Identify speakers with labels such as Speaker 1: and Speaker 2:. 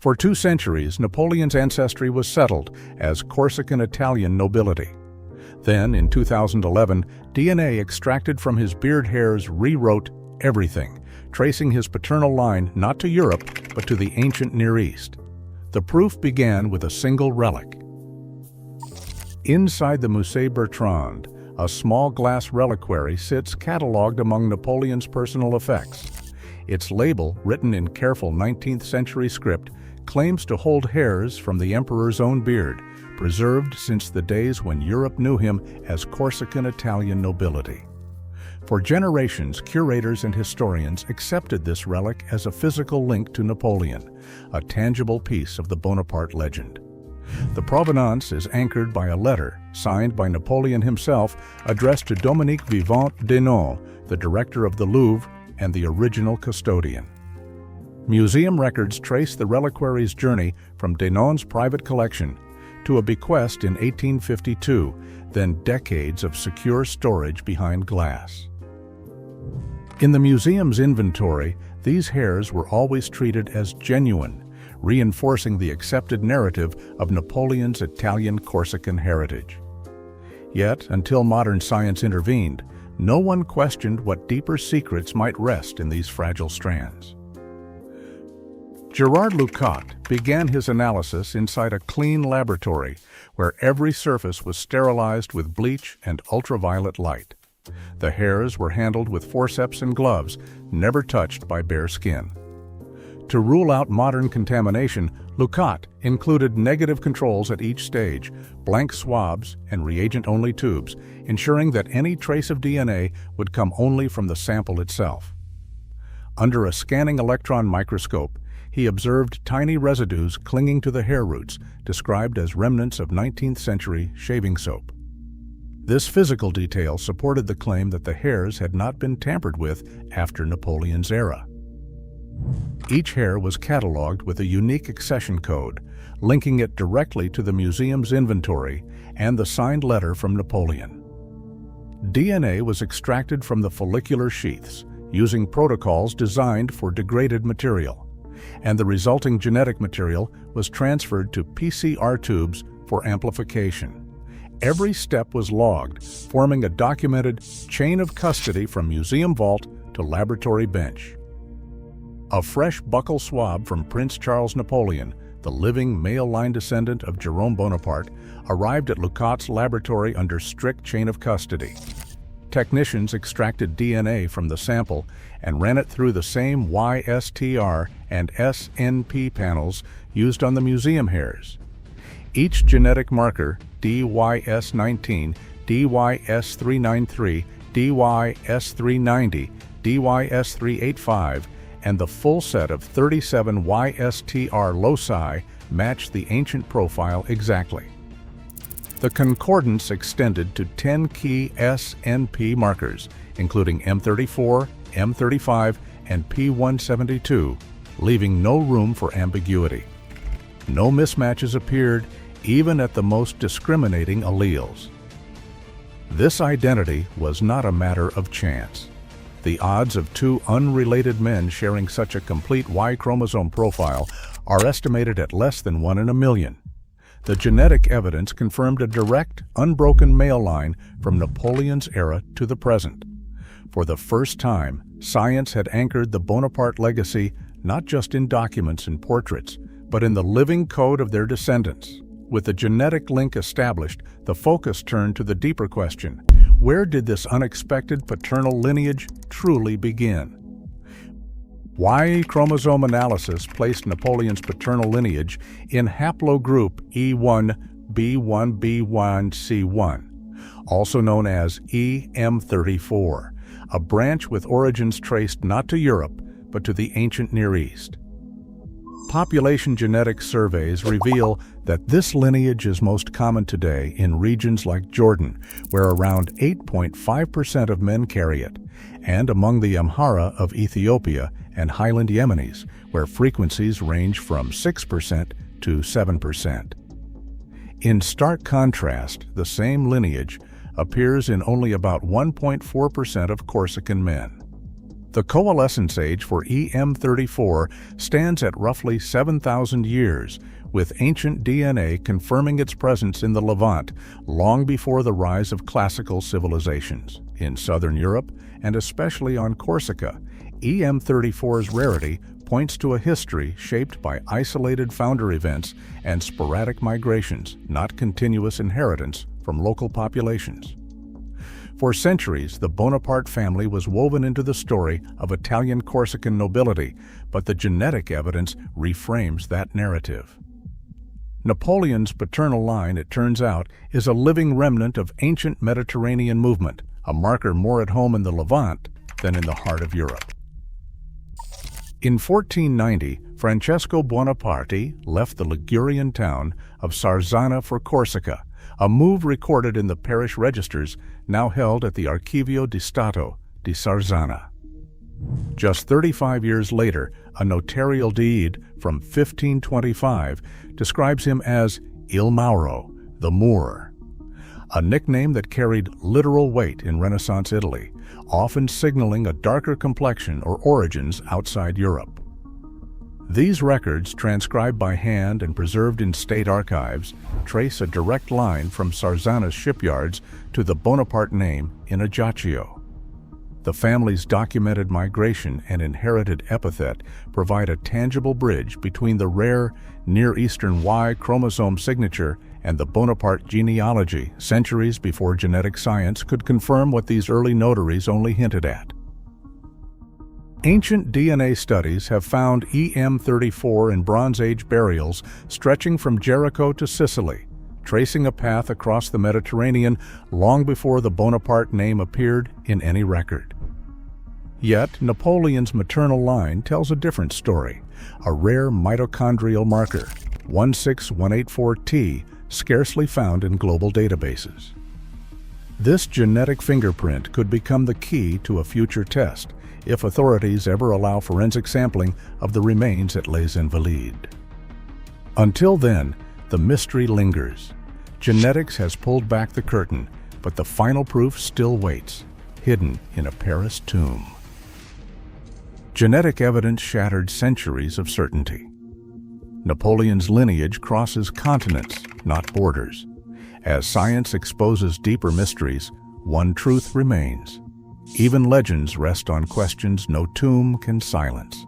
Speaker 1: For 2 centuries, Napoleon's ancestry was settled as Corsican-Italian nobility. Then, in 2011, DNA extracted from his beard hairs rewrote everything, tracing his paternal line not to Europe, but to the ancient Near East. The proof began with a single relic. Inside the Musée Bertrand, a small glass reliquary sits catalogued among Napoleon's personal effects. Its label, written in careful 19th century script, claims to hold hairs from the emperor's own beard, preserved since the days when Europe knew him as Corsican-Italian nobility. For generations, curators and historians accepted this relic as a physical link to Napoleon, a tangible piece of the Bonaparte legend. The provenance is anchored by a letter, signed by Napoleon himself, addressed to Dominique Vivant Denon, the director of the Louvre and the original custodian. Museum records trace the reliquary's journey from Denon's private collection to a bequest in 1852, then decades of secure storage behind glass. In the museum's inventory, these hairs were always treated as genuine, reinforcing the accepted narrative of Napoleon's Italian Corsican heritage. Yet, until modern science intervened, no one questioned what deeper secrets might rest in these fragile strands. Gerard Lucat began his analysis inside a clean laboratory where every surface was sterilized with bleach and ultraviolet light. The hairs were handled with forceps and gloves, never touched by bare skin. To rule out modern contamination, Lucat included negative controls at each stage, blank swabs and reagent-only tubes, ensuring that any trace of DNA would come only from the sample itself. Under a scanning electron microscope, he observed tiny residues clinging to the hair roots, described as remnants of 19th century shaving soap. This physical detail supported the claim that the hairs had not been tampered with after Napoleon's era. Each hair was catalogued with a unique accession code, linking it directly to the museum's inventory and the signed letter from Napoleon. DNA was extracted from the follicular sheaths, using protocols designed for degraded material, and the resulting genetic material was transferred to PCR tubes for amplification. Every step was logged, forming a documented chain of custody from museum vault to laboratory bench. A fresh buccal swab from Prince Charles Napoleon, the living male line descendant of Jerome Bonaparte, arrived at Lucat's laboratory under strict chain of custody. Technicians extracted DNA from the sample and ran it through the same YSTR and SNP panels used on the museum hairs. Each genetic marker, DYS19, DYS393, DYS390, DYS385, and the full set of 37 YSTR loci matched the ancient profile exactly. The concordance extended to 10 key SNP markers, including M34, M35, and P172, leaving no room for ambiguity. No mismatches appeared, even at the most discriminating alleles. This identity was not a matter of chance. The odds of 2 unrelated men sharing such a complete Y chromosome profile are estimated at less than 1 in a million. The genetic evidence confirmed a direct, unbroken male line from Napoleon's era to the present. For the first time, science had anchored the Bonaparte legacy not just in documents and portraits, but in the living code of their descendants. With the genetic link established, the focus turned to the deeper question: where did this unexpected paternal lineage truly begin? Y chromosome analysis placed Napoleon's paternal lineage in Haplogroup E1b1b1c1, also known as EM34, a branch with origins traced not to Europe, but to the ancient Near East. Population genetic surveys reveal that this lineage is most common today in regions like Jordan, where around 8.5% of men carry it, and among the Amhara of Ethiopia and Highland Yemenis, where frequencies range from 6% to 7%. In stark contrast, the same lineage appears in only about 1.4% of Corsican men. The coalescence age for EM34 stands at roughly 7,000 years, with ancient DNA confirming its presence in the Levant long before the rise of classical civilizations. In southern Europe, and especially on Corsica, EM34's rarity points to a history shaped by isolated founder events and sporadic migrations, not continuous inheritance from local populations. For centuries, the Bonaparte family was woven into the story of Italian Corsican nobility, but the genetic evidence reframes that narrative. Napoleon's paternal line, it turns out, is a living remnant of ancient Mediterranean movement, a marker more at home in the Levant than in the heart of Europe. In 1490, Francesco Buonaparte left the Ligurian town of Sarzana for Corsica, a move recorded in the parish registers now held at the Archivio di Stato di Sarzana. Just 35 years later, a notarial deed from 1525 describes him as Il Moro, the Moor, a nickname that carried literal weight in Renaissance Italy, often signaling a darker complexion or origins outside Europe. These records, transcribed by hand and preserved in state archives, trace a direct line from Sarzana's shipyards to the Bonaparte name in Ajaccio. The family's documented migration and inherited epithet provide a tangible bridge between the rare Near Eastern Y chromosome signature and the Bonaparte genealogy, centuries before genetic science could confirm what these early notaries only hinted at. Ancient DNA studies have found EM34 in Bronze Age burials stretching from Jericho to Sicily, tracing a path across the Mediterranean long before the Bonaparte name appeared in any record. Yet, Napoleon's maternal line tells a different story, a rare mitochondrial marker, 16184T, scarcely found in global databases. This genetic fingerprint could become the key to a future test, if authorities ever allow forensic sampling of the remains at Les Invalides. Until then, the mystery lingers. Genetics has pulled back the curtain, but the final proof still waits, hidden in a Paris tomb. Genetic evidence shattered centuries of certainty. Napoleon's lineage crosses continents, not borders. As science exposes deeper mysteries, one truth remains. Even legends rest on questions no tomb can silence.